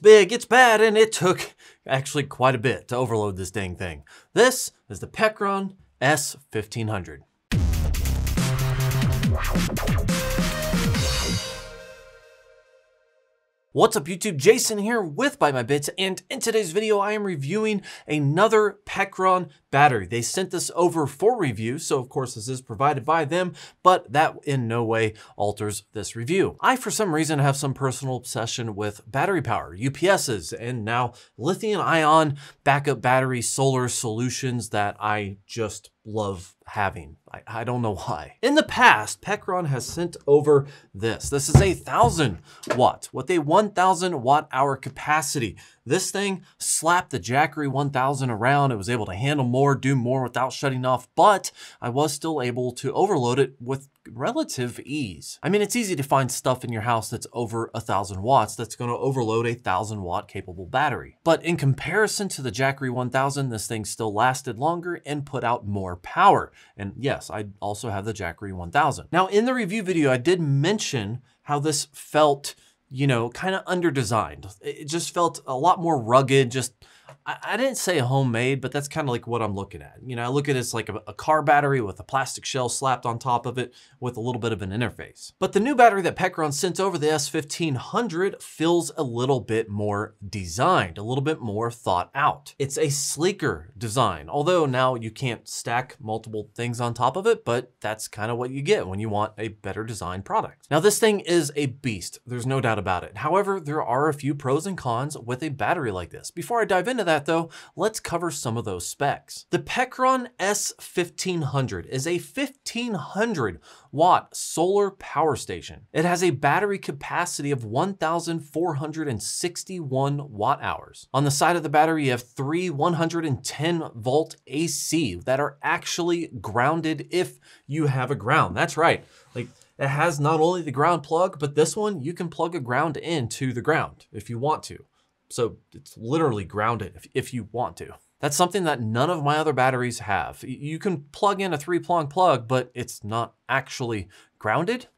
big, it's bad, and it took actually quite a bit to overload this dang thing. This is the Pecron S1500. What's up YouTube, Jason here with Byte My Bits, and in today's video I am reviewing another Pecron battery. They sent this over for review, so of course this is provided by them, but that in no way alters this review. I for some reason have some personal obsession with battery power, UPSs, and now lithium ion backup battery solar solutions that I just love having. I don't know why. In the past, Pecron has sent over this. This is a 1,000 watt with a 1,000 watt hour capacity. This thing slapped the Jackery 1000 around. It was able to handle more, do more without shutting off, but I was still able to overload it with relative ease. I mean, it's easy to find stuff in your house that's over 1,000 watts that's going to overload a 1,000 watt capable battery. But in comparison to the Jackery 1000, this thing still lasted longer and put out more power. And yes, I also have the Jackery 1000. Now in the review video, I did mention how this felt, you know, kind of under-designed. It just felt a lot more rugged, just, I didn't say homemade, but that's kind of like what I'm looking at. You know, I look at it as like a car battery with a plastic shell slapped on top of it with a little bit of an interface. But the new battery that Pecron sent over, the S1500, feels a little bit more designed, a little bit more thought out. It's a sleeker design, although now you can't stack multiple things on top of it, but that's kind of what you get when you want a better designed product. Now this thing is a beast, there's no doubt about it. However, there are a few pros and cons with a battery like this. Before I dive into that though, let's cover some of those specs. The Pecron S1500 is a 1,500 watt solar power station. It has a battery capacity of 1,461 watt hours. On the side of the battery, you have three 110 volt AC that are actually grounded if you have a ground. That's right. Like, it has not only the ground plug, but this one, you can plug a ground into the ground if you want to. So it's literally grounded if you want to. That's something that none of my other batteries have. You can plug in a 3-prong plug, but it's not actually grounded.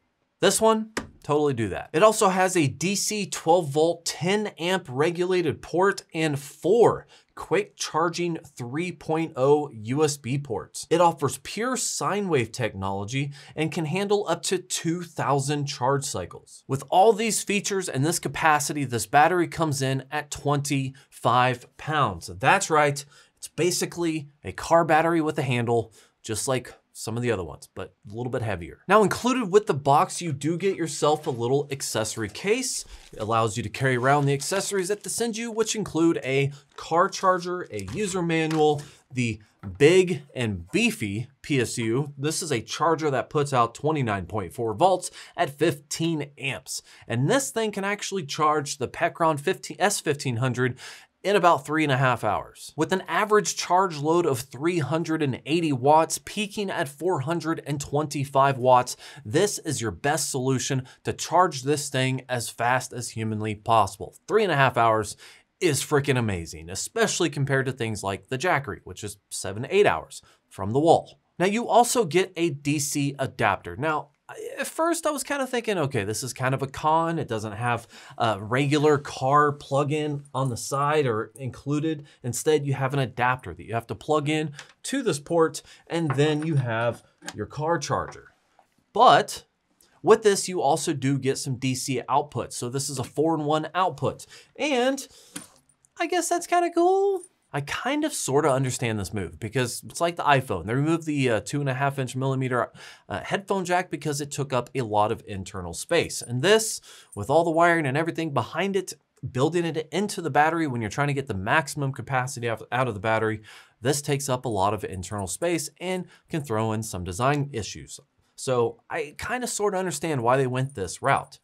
This one, totally do that. It also has a DC 12 volt, 10 amp regulated port and 4 quick charging 3.0 USB ports. It offers pure sine wave technology and can handle up to 2,000 charge cycles. With all these features and this capacity, this battery comes in at 25 pounds. That's right, it's basically a car battery with a handle, just like some of the other ones, but a little bit heavier. Now included with the box, you do get yourself a little accessory case. It allows you to carry around the accessories that they send you, which include a car charger, a user manual, the big and beefy PSU. This is a charger that puts out 29.4 volts at 15 amps. And this thing can actually charge the Pecron S1500 in about 3.5 hours. With an average charge load of 380 watts, peaking at 425 watts, this is your best solution to charge this thing as fast as humanly possible. 3.5 hours is freaking amazing, especially compared to things like the Jackery, which is 7 to 8 hours from the wall. Now you also get a DC adapter. Now, at first I was kind of thinking, okay, this is kind of a con. It doesn't have a regular car plug-in on the side or included. Instead, you have an adapter that you have to plug in to this port, and then you have your car charger. But with this, you also do get some DC output. So this is a 4-in-1 output. And I guess that's kind of cool. I kind of sort of understand this move because it's like the iPhone. They removed the 2.5 inch headphone jack because it took up a lot of internal space. And this, with all the wiring and everything behind it, building it into the battery when you're trying to get the maximum capacity out of the battery, this takes up a lot of internal space and can throw in some design issues. So I kind of sort of understand why they went this route.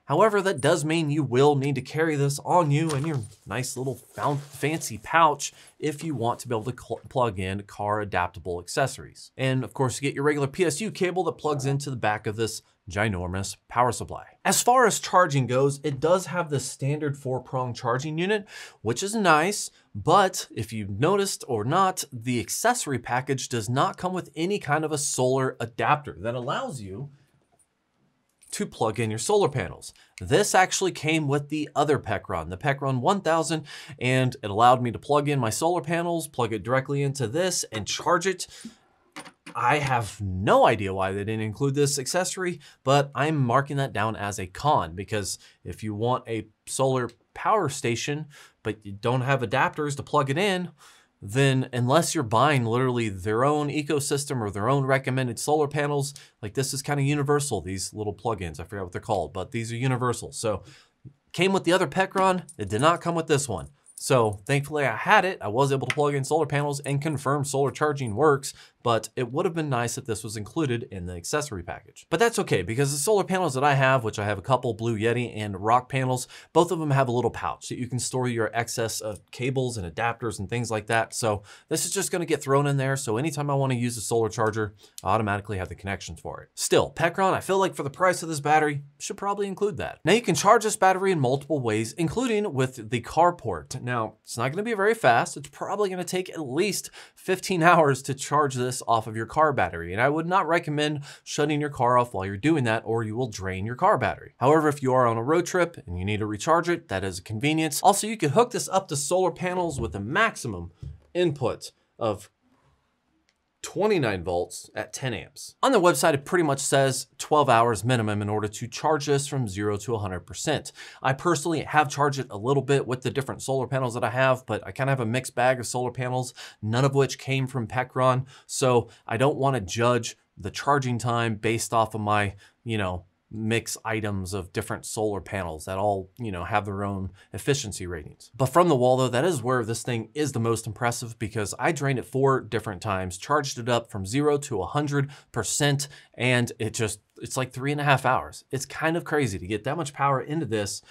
However, that does mean you will need to carry this on you in your nice little fancy pouch if you want to be able to plug in car adaptable accessories. And of course, you get your regular PSU cable that plugs into the back of this ginormous power supply. As far as charging goes, it does have the standard 4-prong charging unit, which is nice, but if you noticed or not, the accessory package does not come with any kind of a solar adapter that allows you to plug in your solar panels. This actually came with the other Pecron, the Pecron 1000, and it allowed me to plug in my solar panels, plug it directly into this, and charge it. I have no idea why they didn't include this accessory, but I'm marking that down as a con, because if you want a solar power station, but you don't have adapters to plug it in, then unless you're buying literally their own ecosystem or their own recommended solar panels, like this is kind of universal, these little plugins, I forgot what they're called, but these are universal. So came with the other Pecron, it did not come with this one. So thankfully I had it. I was able to plug in solar panels and confirm solar charging works, but it would have been nice if this was included in the accessory package. But that's okay, because the solar panels that I have, which I have a couple Blue Yeti and rock panels, both of them have a little pouch that you can store your excess of cables and adapters and things like that. So this is just gonna get thrown in there. So anytime I wanna use a solar charger, I automatically have the connections for it. Still, Pecron, I feel like for the price of this battery, should probably include that. Now you can charge this battery in multiple ways, including with the carport. Now, it's not gonna be very fast. It's probably gonna take at least 15 hours to charge this off of your car battery. And I would not recommend shutting your car off while you're doing that, or you will drain your car battery. However, if you are on a road trip and you need to recharge it, that is a convenience. Also, you could hook this up to solar panels with a maximum input of 29 volts at 10 amps. On the website, it pretty much says 12 hours minimum in order to charge this from 0 to 100%. I personally have charged it a little bit with the different solar panels that I have, but I kind of have a mixed bag of solar panels, none of which came from Pecron. So I don't want to judge the charging time based off of my, mix items of different solar panels that all, have their own efficiency ratings. But from the wall though, that is where this thing is the most impressive, because I drained it 4 different times, charged it up from 0 to 100%, and it's like 3.5 hours. It's kind of crazy to get that much power into this,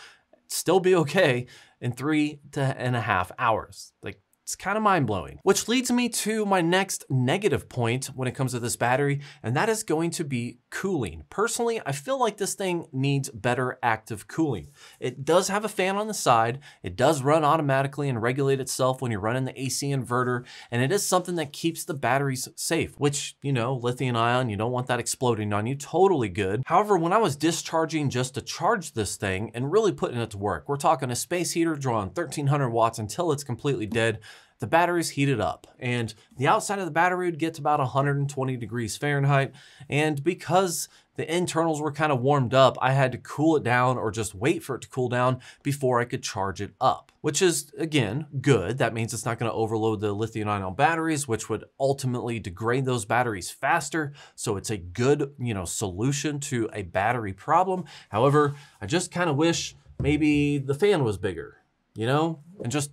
still be okay in 3.5 hours. Like, it's kind of mind-blowing. Which leads me to my next negative point when it comes to this battery, and that is going to be cooling. Personally, I feel like this thing needs better active cooling. It does have a fan on the side, it does run automatically and regulate itself when you're running the AC inverter, and it is something that keeps the batteries safe, which, lithium ion, you don't want that exploding on you, totally good. However, when I was discharging just to charge this thing and really putting it to work, we're talking a space heater drawing 1300 watts until it's completely dead, the battery's heated up, and the outside of the battery would get to about 120 degrees Fahrenheit. And because the internals were kind of warmed up, I had to cool it down or just wait for it to cool down before I could charge it up, which is, again, good. That means it's not going to overload the lithium-ion batteries, which would ultimately degrade those batteries faster. So it's a good, solution to a battery problem. However, I just kind of wish maybe the fan was bigger, and just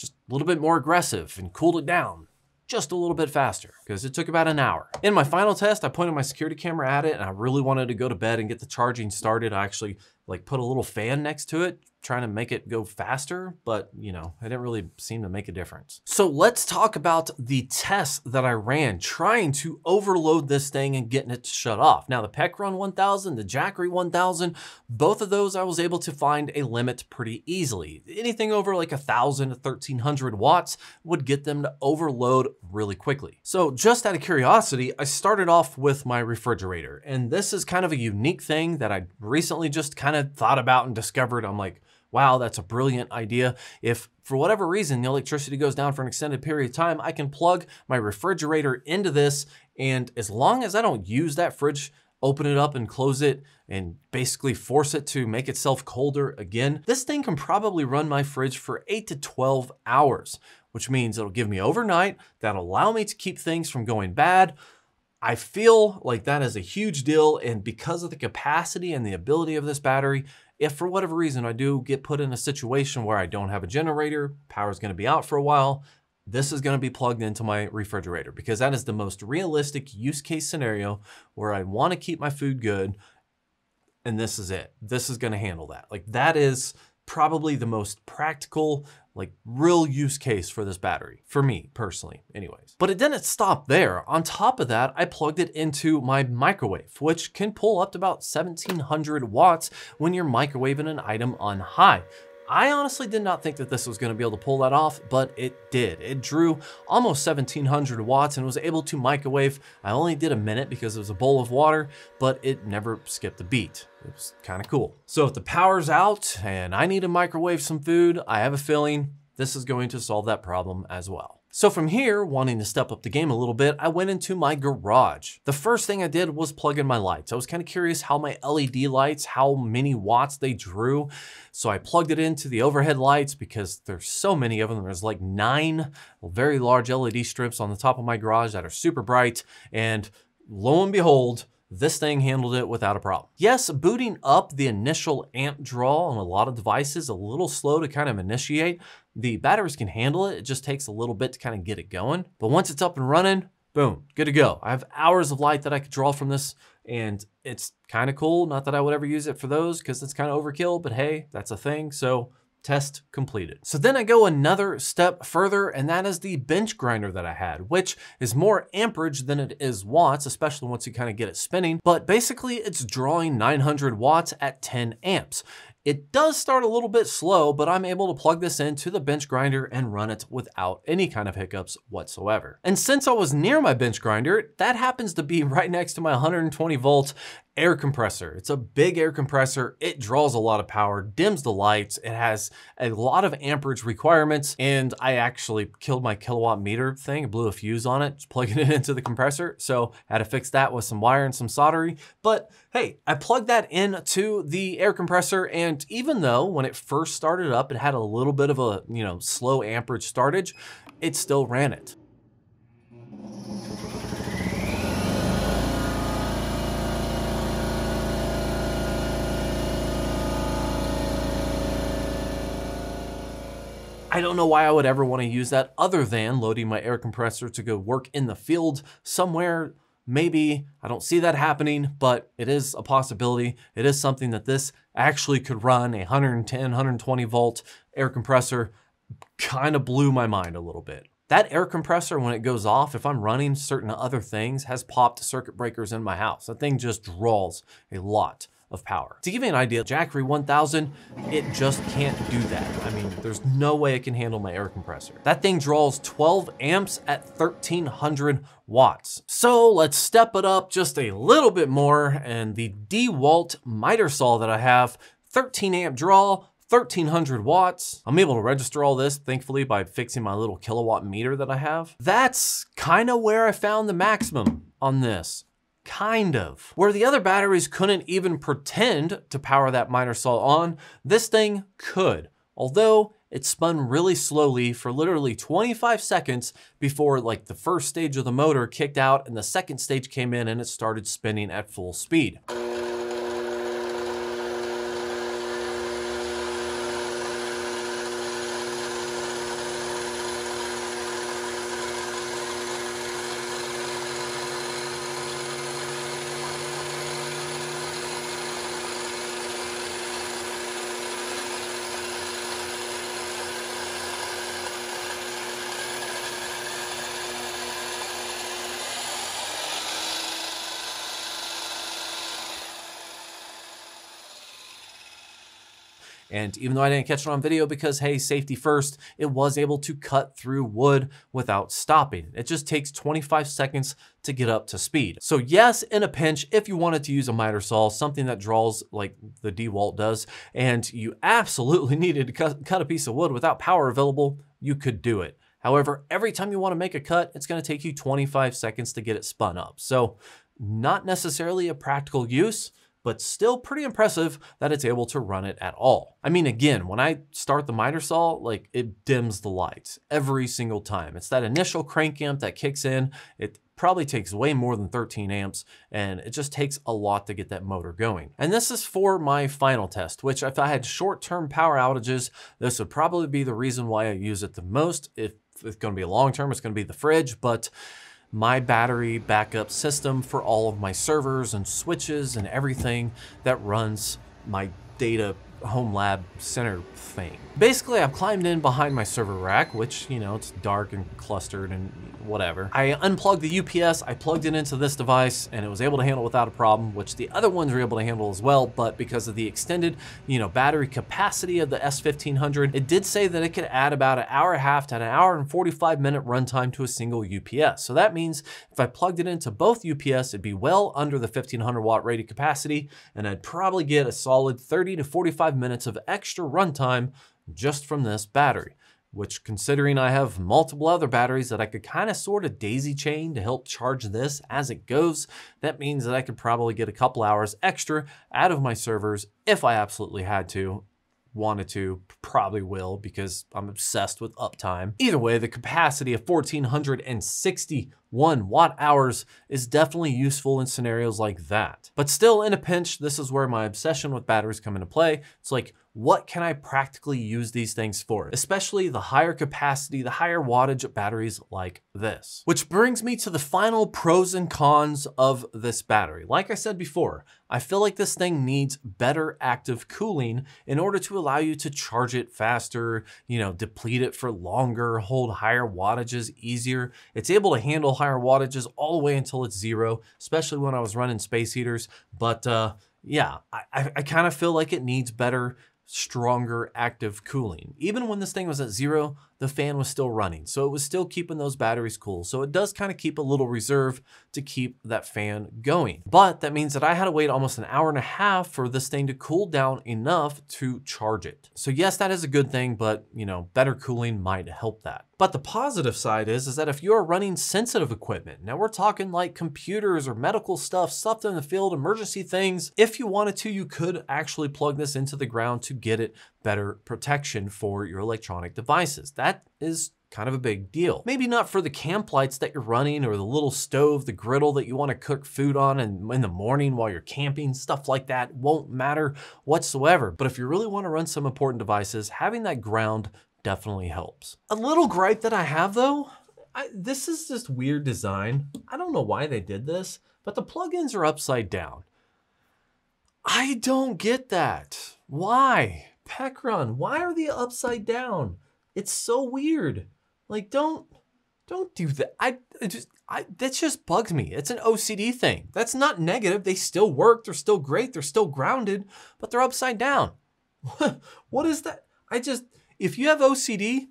a little bit more aggressive and cooled it down just a little bit faster, because it took about an hour. In my final test, I pointed my security camera at it, and I really wanted to go to bed and get the charging started. I actually put a little fan next to it, trying to make it go faster, but it didn't really seem to make a difference. So let's talk about the tests that I ran trying to overload this thing and getting it to shut off. Now the Pecron 1000, the Jackery 1000, both of those I was able to find a limit pretty easily. Anything over like 1,000 to 1,300 watts would get them to overload really quickly. So just out of curiosity, I started off with my refrigerator, and this is kind of a unique thing that I recently just kind of thought about and discovered. I'm like, wow, that's a brilliant idea. If for whatever reason the electricity goes down for an extended period of time, I can plug my refrigerator into this, and as long as I don't use that fridge, open it up and close it and basically force it to make itself colder again, this thing can probably run my fridge for 8 to 12 hours, which means it'll give me overnight, that'll allow me to keep things from going bad. I feel like that is a huge deal, and because of the capacity and the ability of this battery, if for whatever reason I do get put in a situation where I don't have a generator, power's gonna be out for a while, this is gonna be plugged into my refrigerator, because that is the most realistic use case scenario where I wanna keep my food good, and this is it. This is gonna handle that. Like, that is probably the most practical, real use case for this battery, for me personally anyways. But it didn't stop there. On top of that, I plugged it into my microwave, which can pull up to about 1,700 watts when you're microwaving an item on high. I honestly did not think that this was going to be able to pull that off, but it did. It drew almost 1700 watts and was able to microwave. I only did a minute because it was a bowl of water, but it never skipped a beat. It was kind of cool. So if the power's out and I need to microwave some food, I have a feeling this is going to solve that problem as well. So from here, wanting to step up the game a little bit, I went into my garage. The first thing I did was plug in my lights. I was kind of curious how my LED lights, how many watts they drew. So I plugged it into the overhead lights because there's so many of them. There's like 9 very large LED strips on the top of my garage that are super bright. And lo and behold, this thing handled it without a problem. Yes, booting up the initial amp draw on a lot of devices, a little slow to kind of initiate. The batteries can handle it. It just takes a little bit to kind of get it going. But once it's up and running, boom, good to go. I have hours of light that I could draw from this, and it's kind of cool. Not that I would ever use it for those because it's kind of overkill, but hey, that's a thing. So test completed. So then I go another step further, and that is the bench grinder that I had, which is more amperage than it is watts, especially once you kind of get it spinning. But basically it's drawing 900 watts at 10 amps. It does start a little bit slow, but I'm able to plug this into the bench grinder and run it without any kind of hiccups whatsoever. And since I was near my bench grinder, that happens to be right next to my 120 volt air compressor. It's a big air compressor. It draws a lot of power, dims the lights. It has a lot of amperage requirements. And I actually killed my kilowatt meter thing, blew a fuse on it, just plugging it into the compressor. So I had to fix that with some wire and some soldering. But hey, I plugged that into the air compressor. And even though when it first started up, it had a little bit of a, slow amperage startage, it still ran it. I don't know why I would ever want to use that other than loading my air compressor to go work in the field somewhere. Maybe I don't see that happening, but it is a possibility. It is something that this actually could run. A 110, 120 volt air compressor kind of blew my mind a little bit. That air compressor, when it goes off, if I'm running certain other things, has popped circuit breakers in my house. That thing just draws a lot of power. To give you an idea, Jackery 1000, it just can't do that. I mean, there's no way it can handle my air compressor. That thing draws 12 amps at 1300 watts. So let's step it up just a little bit more, and the DeWalt miter saw that I have, 13 amp draw, 1300 watts. I'm able to register all this, thankfully, by fixing my little kilowatt meter that I have. That's kind of where I found the maximum on this. Kind of. Where the other batteries couldn't even pretend to power that miter saw on, this thing could. Although it spun really slowly for literally 25 seconds before the first stage of the motor kicked out and the second stage came in and it started spinning at full speed. And even though I didn't catch it on video because, hey, safety first, it was able to cut through wood without stopping. It just takes 25 seconds to get up to speed. So yes, in a pinch, if you wanted to use a miter saw, something that draws like the DeWalt does, and you absolutely needed to cut a piece of wood without power available, you could do it. However, every time you want to make a cut, it's going to take you 25 seconds to get it spun up. So not necessarily a practical use, but still pretty impressive that it's able to run it at all. I mean, again, when I start the miter saw, it dims the lights every single time. It's that initial crank amp that kicks in. It probably takes way more than 13 amps, and it just takes a lot to get that motor going. And this is for my final test, which if I had short-term power outages, this would probably be the reason why I use it the most. If it's gonna be a long-term, it's gonna be the fridge, but my battery backup system for all of my servers and switches and everything that runs my data home lab center thing. Basically, I've climbed in behind my server rack, which, you know, it's dark and clustered and whatever. I unplugged the UPS, I plugged it into this device, and it was able to handle without a problem, which the other ones were able to handle as well, but because of the extended, you know, battery capacity of the S1500, it did say that it could add about an hour and a half to an hour and 45-minute runtime to a single UPS. So that means if I plugged it into both UPS, it'd be well under the 1500 watt rated capacity, and I'd probably get a solid 30 to 45 minutes of extra runtime just from this battery, which, considering I have multiple other batteries that I could kind of sort of daisy chain to help charge this as it goes, that means that I could probably get a couple hours extra out of my servers if I absolutely had to. Wanted to, probably will, because I'm obsessed with uptime. Either way, the capacity of 1461 watt hours is definitely useful in scenarios like that. But still, in a pinch, this is where my obsession with batteries come into play. It's like, what can I practically use these things for? Especially the higher capacity, the higher wattage batteries like this. Which brings me to the final pros and cons of this battery. Like I said before, I feel like this thing needs better active cooling in order to allow you to charge it faster, you know, deplete it for longer, hold higher wattages easier. It's able to handle higher wattages all the way until it's 0, especially when I was running space heaters. But yeah, I kind of feel like it needs better, stronger active cooling. Even when this thing was at 0, the fan was still running, so it was still keeping those batteries cool. So it does kind of keep a little reserve to keep that fan going. But that means that I had to wait almost an hour and a half for this thing to cool down enough to charge it. So yes, that is a good thing, but you know, better cooling might help that. But the positive side is that if you're running sensitive equipment, now we're talking like computers or medical stuff in the field, emergency things, if you wanted to, you could actually plug this into the ground to get it better protection for your electronic devices. That is kind of a big deal. Maybe not for the camp lights that you're running or the little stove, the griddle that you want to cook food on and in the morning while you're camping, stuff like that won't matter whatsoever. But if you really want to run some important devices, having that ground definitely helps. A little gripe that I have though, this is just weird design. I don't know why they did this, but the plugins are upside down. I don't get that. Why? Pecron, why are they upside down? It's so weird. Like, don't do that. That just bugs me. It's an OCD thing. That's not negative. They still work. They're still great. They're still grounded, but they're upside down. What is that? If you have OCD,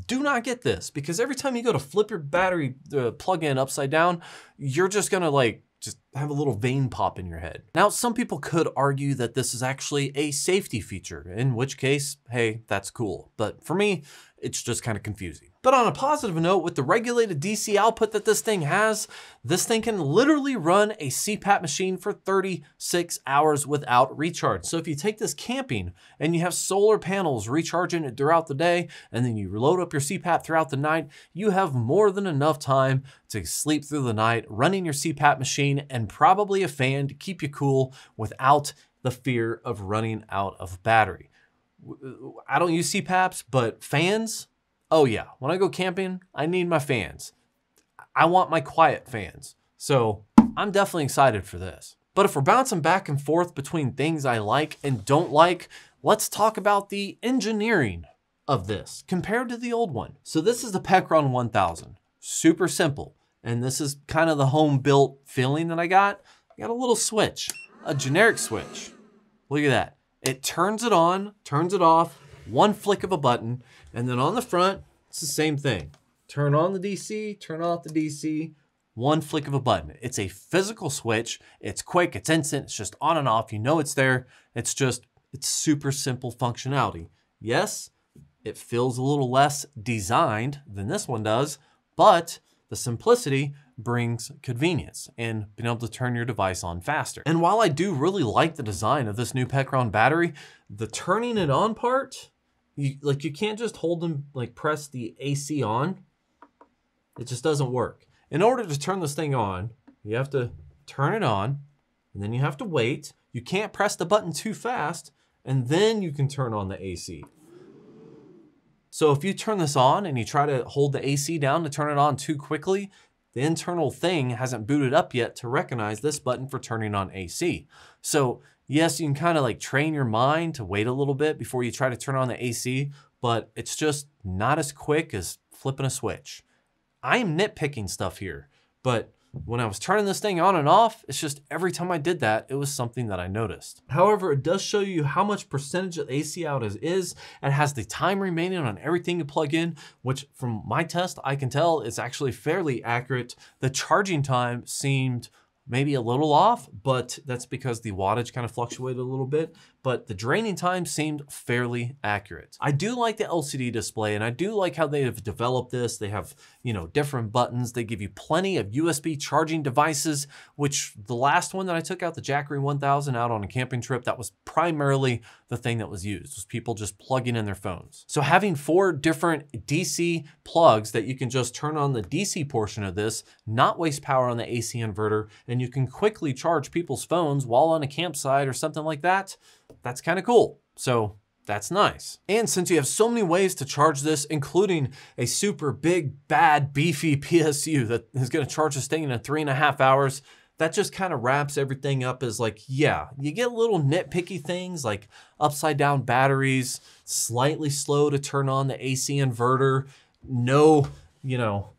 do not get this, because every time you go to flip your battery plug-in upside down, you're just gonna like just have a little vein pop in your head. Now, some people could argue that this is actually a safety feature, in which case, hey, that's cool. But for me, it's just kind of confusing. But on a positive note, with the regulated DC output that this thing has, this thing can literally run a CPAP machine for 36 hours without recharge. So if you take this camping and you have solar panels recharging it throughout the day, and then you load up your CPAP throughout the night, you have more than enough time to sleep through the night running your CPAP machine and probably a fan to keep you cool without the fear of running out of battery. I don't use CPAPs, but fans, oh yeah, when I go camping, I need my fans. I want my quiet fans. So I'm definitely excited for this. But if we're bouncing back and forth between things I like and don't like, let's talk about the engineering of this compared to the old one. So this is the Pecron 1000, super simple. And this is kind of the home built feeling that I got. I got a little switch, a generic switch. Look at that. It turns it on, turns it off, one flick of a button, and then on the front, it's the same thing. Turn on the DC, turn off the DC, one flick of a button. It's a physical switch. It's quick, it's instant, it's just on and off. You know it's there. It's super simple functionality. Yes, it feels a little less designed than this one does, but the simplicity brings convenience and being able to turn your device on faster. And while I do really like the design of this new Pecron battery, the turning it on part, you can't just hold and like press the AC on. It just doesn't work. In order to turn this thing on, you have to turn it on and then you have to wait. You can't press the button too fast and then you can turn on the AC. So if you turn this on and you try to hold the AC down to turn it on too quickly, the internal thing hasn't booted up yet to recognize this button for turning on AC. So Yes, you can kind of like train your mind to wait a little bit before you try to turn on the AC, but it's just not as quick as flipping a switch. I am nitpicking stuff here, but when I was turning this thing on and off, it's just every time I did that, it was something that I noticed. However, it does show you how much percentage of AC out is. It has the time remaining on everything you plug in, which from my test, I can tell is actually fairly accurate. The charging time seemed maybe a little off, but that's because the wattage kind of fluctuated a little bit, but the draining time seemed fairly accurate. I do like the LCD display, and I do like how they have developed this. They have, you know, different buttons. They give you plenty of USB charging devices, which the last one that I took out, the Jackery 1000 out on a camping trip, that was primarily the thing that was used, was people just plugging in their phones. So having 4 different DC plugs that you can just turn on the DC portion of this, not waste power on the AC inverter, and you can quickly charge people's phones while on a campsite or something like that, that's kind of cool. So that's nice. And since you have so many ways to charge this, including a super big, bad, beefy PSU that is gonna charge this thing in 3.5 hours, that just kind of wraps everything up as like, yeah, you get little nitpicky things like upside down batteries, slightly slow to turn on the AC inverter, no, you know,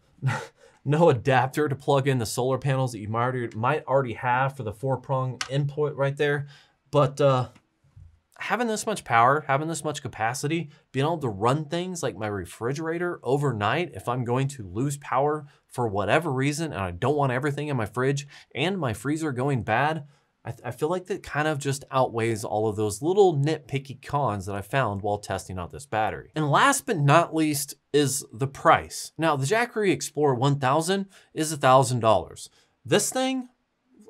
no adapter to plug in the solar panels that you might already have for the 4-prong input right there. But having this much power, having this much capacity, being able to run things like my refrigerator overnight if I'm going to lose power for whatever reason and I don't want everything in my fridge and my freezer going bad, I feel like that kind of just outweighs all of those little nitpicky cons that I found while testing out this battery. And last but not least is the price. Now, the Jackery Explorer 1000 is $1,000. This thing,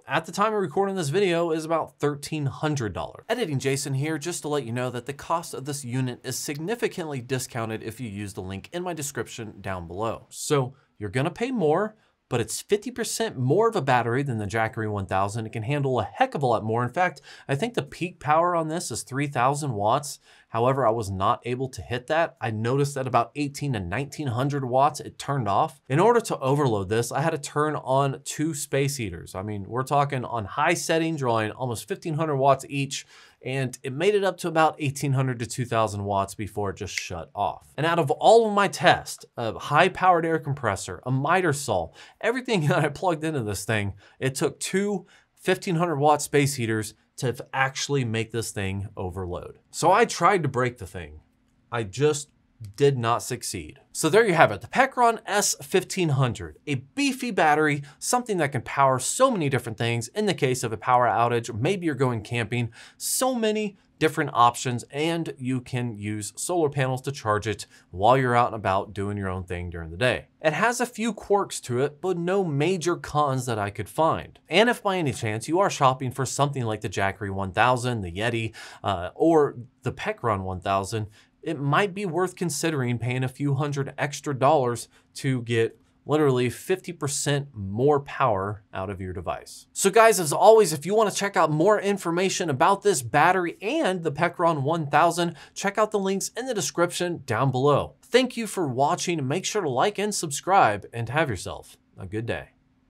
at the time of recording this video, is about $1,300. Editing Jason here, just to let you know that the cost of this unit is significantly discounted if you use the link in my description down below. So you're gonna pay more, but it's 50% more of a battery than the Jackery 1000. It can handle a heck of a lot more. In fact, I think the peak power on this is 3,000 watts. However, I was not able to hit that. I noticed that about 1,800 to 1,900 watts, it turned off. In order to overload this, I had to turn on 2 space heaters. I mean, we're talking on high setting, drawing almost 1,500 watts each, and it made it up to about 1,800 to 2,000 watts before it just shut off. And out of all of my tests, a high-powered air compressor, a miter saw, everything that I plugged into this thing, it took 2 1,500 watt space heaters to actually make this thing overload. So I tried to break the thing. I just did not succeed. So there you have it, the Pecron S1500, a beefy battery, something that can power so many different things. In the case of a power outage, maybe you're going camping, so many different options, and you can use solar panels to charge it while you're out and about doing your own thing during the day. It has a few quirks to it, but no major cons that I could find. And if by any chance you are shopping for something like the Jackery 1000, the Yeti, or the Pecron 1000, it might be worth considering paying a few $100 extra to get literally 50% more power out of your device. So guys, as always, if you want to check out more information about this battery and the Pecron 1000, check out the links in the description down below. Thank you for watching. Make sure to like and subscribe, and have yourself a good day.